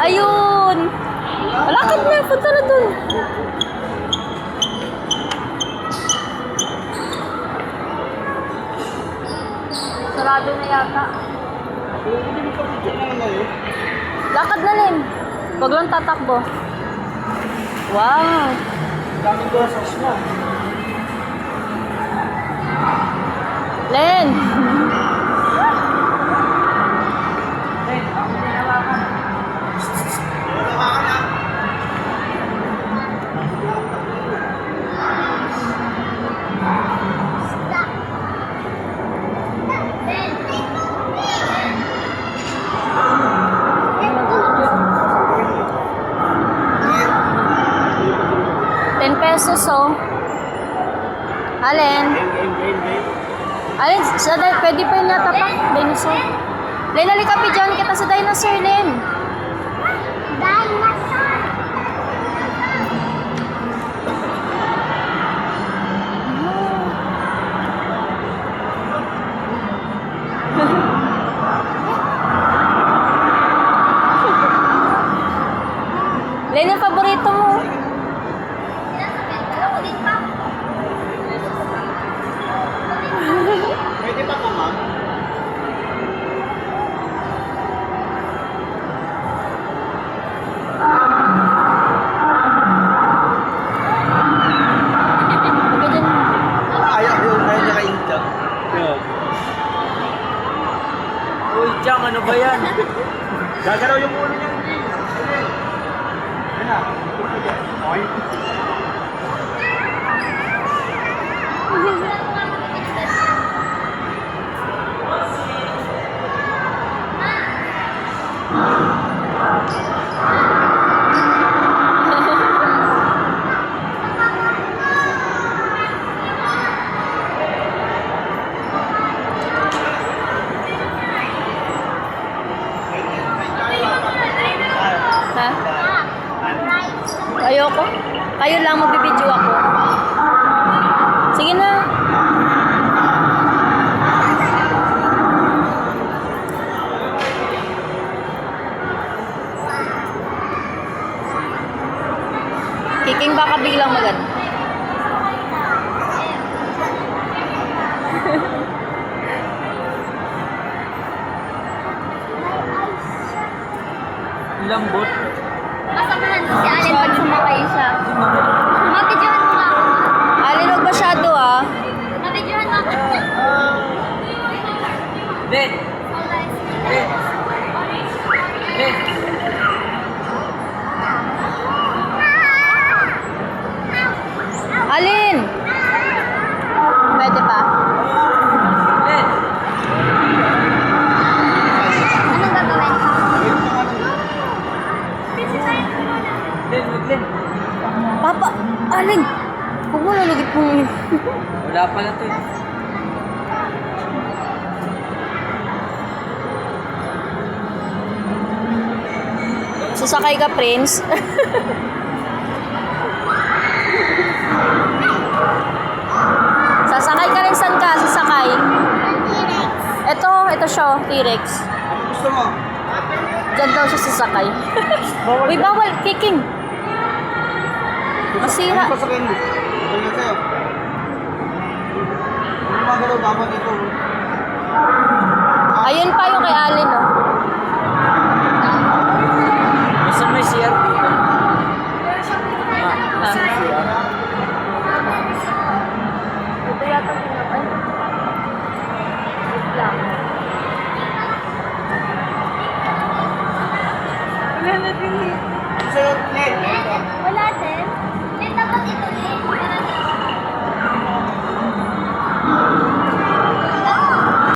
Ayun! Lakad na, punta na dun. Sarado na yata. Lakad na, Len. Huwag lang tatakbo. Wow! Daming gosas mo. Len! $10 oh. Alin? Alin, sa pwede pa yun yata pa? Dinosaur. Len, halika pidyan kita sa dinosaur, Len. Dinosaur. Len, yung paborito mo. Pwede pa ka, ma'am? Ayaw niya kayo dyan. Uy, Chang, ano ba yan? Gagalaw yung ulo niya. Yan na. Okay. Ha? Ayoko. Kayo lang, magbibideo ako. Sige na. Kiking baka biglang maganda. Lambot. Masamahan mo si Allen pag sumakay siya. Mabidyohan mo nga ako. Alin, huwag masyado ah. Mabidyohan mo ako. Len! Len! Len! Alin? Pwede pa? Len! Anong gagawin? Len, wag Len. Papa, Alin? Huwag mo lalugit mo. Wala pala to eh. Sasakay ka, Prince. Sasakay ka rin, saan ka? Sasakay. Ito siya, T-Rex. Gusto mo? Diyan daw siya sasakay. Uy, bawal, kicking. Masira. Ano pa sa kanil? Ano sa'yo? Ano magalaw babag ito? Ayun pa yung kay Alin, oh. Nasaan may CR dito? Nasaan CR? Ito yata pinapay. Wait lang. Sa'yo, Len! Wala, te.